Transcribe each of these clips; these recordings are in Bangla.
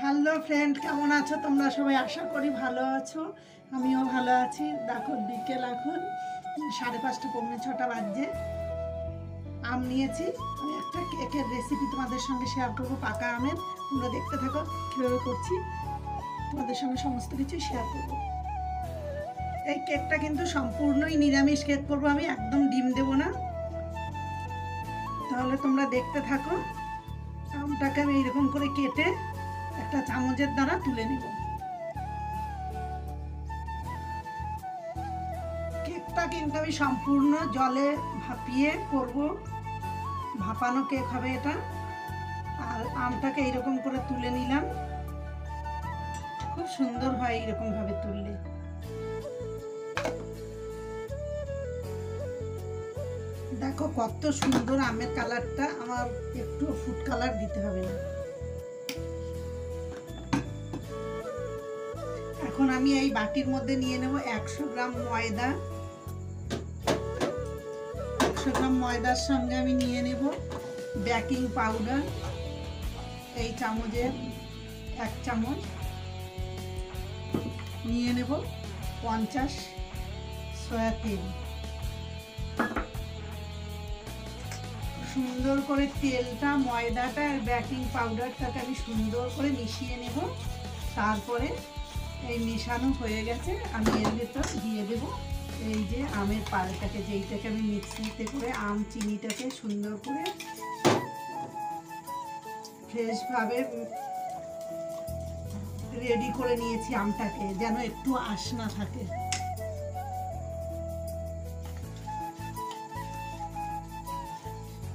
হ্যালো ফ্রেন্ড, কেমন আছো তোমরা সবাই? আশা করি ভালো আছো, আমিও ভালো আছি। দেখো বিকেল এখন 5:30 পৌনে 6টা বাজছে। আম নিয়েছি, আমি একটা কেকের রেসিপি তোমাদের সঙ্গে শেয়ার করবো, পাকা আমের। তোমরা দেখতে থাকো কীভাবে করছি, তোমাদের সঙ্গে সমস্ত কিছু শেয়ার করবো। এই কেকটা কিন্তু সম্পূর্ণই নিরামিষ কেক করবো আমি, একদম ডিম দেবো না। তাহলে তোমরা দেখতে থাকো। আমটাকে আমি এইরকম করে কেটে একটা চামচের দ্বারা তুলে নেব। কেকটা কিন্তু আমি সম্পূর্ণ জলে ভাপিয়ে করব, ভাপানো কেক হবে এটা। আর আমটাকে এইরকম করে তুলে নিলাম, খুব সুন্দর হয় এইরকম ভাবে তুললে। দেখো কত সুন্দর আমের কালারটা, আমার একটু ফুড কালার দিতে হবে না। এখন আমি এই বাটির মধ্যে নিয়ে নেব 100 গ্রাম ময়দা। 100 গ্রাম ময়দার সঙ্গে আমি নিয়ে নেব বেকিং পাউডার, এই চামচের 1 চামচ। নিয়ে নেব 50 সয়া তেল। সুন্দর করে তেলটা, ময়দাটা আর বেকিং পাউডারটাকে আমি সুন্দর করে মিশিয়ে নেব। তারপরে এই মেশানো হয়ে গেছে, আমি এর ভেতর দিয়ে দেব এই যে আমের পালটাকে, যেইটাকে আমি মিক্সিতে করে আম চিনিটাকে সুন্দর করে ফ্রেশভাবে রেডি করে নিয়েছি আমটাকে, যেন একটু আঁশ না থাকে।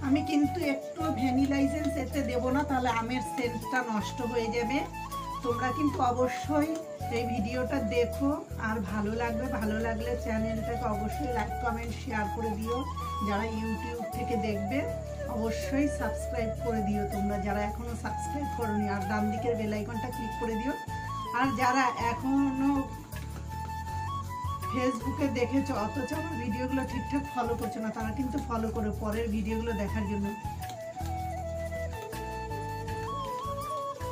আমি কিন্তু একটু ভ্যানিলা এসেন্স এতে দেবো না, তাহলে আমের সেন্টটা নষ্ট হয়ে যাবে। তোমরা কিন্তু অবশ্যই এই ভিডিওটা দেখো, আর ভালো লাগলে চ্যানেলটাকে অবশ্যই লাইক কমেন্ট শেয়ার করে দিও। যারা ইউটিউব থেকে দেখবে অবশ্যই সাবস্ক্রাইব করে দিও তোমরা, যারা এখনো সাবস্ক্রাইব করোনি। আর ডান দিকের বেল আইকনটা ক্লিক করে দিও। আর যারা এখনো ফেসবুকে দেখেছো অথচ আমার ভিডিওগুলো ঠিকঠাক ফলো করছো না, তারা কিন্তু ফলো করো পরের ভিডিওগুলো দেখার জন্য।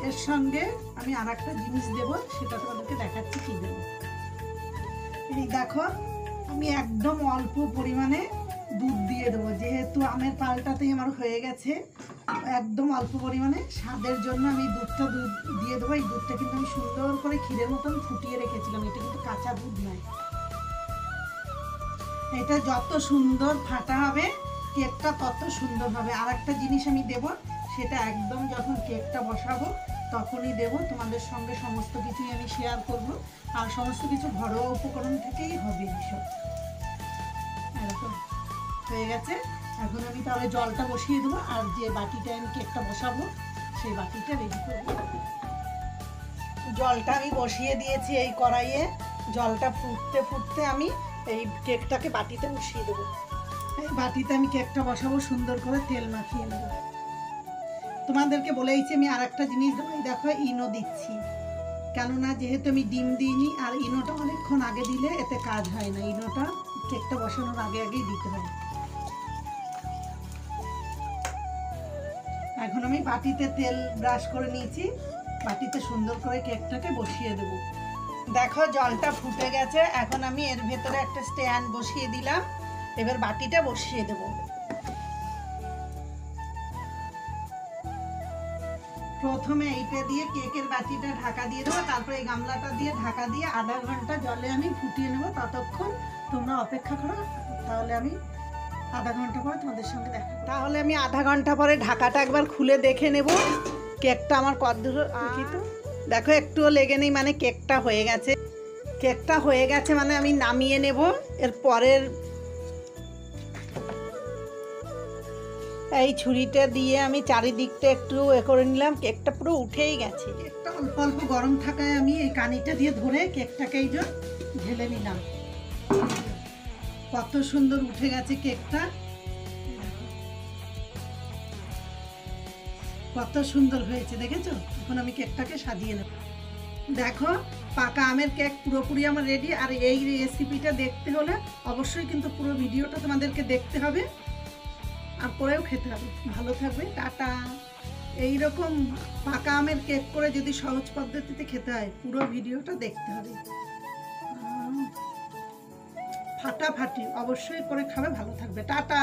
এর সঙ্গে আমি আর একটা জিনিস দেব, সেটা তোমাদেরকে দেখাচ্ছি কি দেব। এই দেখো, আমি একদম অল্প পরিমাণে দুধ দিয়ে দেবো, যেহেতু আমের পালটাতেই আমার হয়ে গেছে। একদম অল্প পরিমাণে স্বাদের জন্য আমি দুধ দিয়ে দেবো। এই দুধটা কিন্তু আমি সুন্দর করে ক্ষীরের মতন ফুটিয়ে রেখেছিলাম, এটা কিন্তু কাঁচা দুধ নয়। এটা যত সুন্দর ফাটা হবে কেকটা তত সুন্দর হবে। আর একটা জিনিস আমি দেব, সেটা একদম যখন কেকটা বসাবো তখনই দেব। তোমাদের সঙ্গে সমস্ত কিছুই আমি শেয়ার করব, আর সমস্ত কিছু ঘরোয়া উপকরণ থেকেই হবে এইসব। এরকম হয়ে গেছে। এখন আমি তাহলে জলটা বসিয়ে দেবো, আর যে বাটিটা আমি কেকটা বসাবো সেই বাটিটা রেডি করব। জলটা আমি বসিয়ে দিয়েছি এই কড়াইয়ে। জলটা ফুটতে ফুটতে আমি এই কেকটাকে বাটিতে বসিয়ে দেবো। এই বাটিতে আমি কেকটা বসাবো, সুন্দর করে তেল মাখিয়ে নেব। তোমাদেরকে বলেইছি আমি আর একটা জিনিস দেবো, দেখো ইনো দিচ্ছি, কেননা যেহেতু আমি ডিম দিইনি, আর ইনোটা অনেকক্ষণ আগে দিলে এতে কাজ হয় না। ইনোটা কেকটা বসানোর আগে আগেই দিতে হয়। এখন আমি বাটিতে তেল ব্রাশ করে নিয়েছি, বাটিতে সুন্দর করে কেকটাকে বসিয়ে দেবো। দেখো জলটা ফুটে গেছে, এখন আমি এর ভেতরে একটা স্ট্যান্ড বসিয়ে দিলাম। এবার বাটিটা বসিয়ে দেব। প্রথমে এইটা দিয়ে কেকের বাটিটা ঢাকা দিয়ে দেবো, তারপরে এই গামলাটা দিয়ে ঢাকা দিয়ে আধা ঘন্টা জলে আমি ফুটিয়ে নেবো। ততক্ষণ তোমরা অপেক্ষা করো, তাহলে আমি আধা ঘন্টা পরে তোমাদের সঙ্গে দেখা। তাহলে আমি আধা ঘন্টা পরে ঢাকাটা একবার খুলে দেখে নেব কেকটা আমার কতদূর। দেখো একটুও লেগে নেই, মানে কেকটা হয়ে গেছে। কেকটা হয়ে গেছে মানে আমি নামিয়ে নেব। এর পরের এই ছুরিটা দিয়ে আমি চারিদিকটা একটু করে নিলাম। কেকটা পুরো উঠেই গেছে। কেকটা অল্প অল্প গরম থাকায় আমি এই কানিটা দিয়ে ধরে কেকটাকে এই যে ঢেলে নিলাম। কত সুন্দর উঠে গেছে কেকটা, কত সুন্দর হয়েছে দেখেছো। এখন আমি কেকটাকে সাজিয়ে নেব। দেখো পাকা আমের কেক পুরোপুরি আমার রেডি। আর এই রেসিপিটা দেখতে হলে অবশ্যই কিন্তু পুরো ভিডিওটা তোমাদেরকে দেখতে হবে, আর পরেও খেতে হবে। ভালো থাকবে, টাটা। এইরকম পাকা আমের কেক করে যদি সহজ পদ্ধতিতে খেতে হয়, পুরো ভিডিওটা দেখতে হবে। ফাটাফাটি অবশ্যই করে খাবে, ভালো থাকবে, টাটা।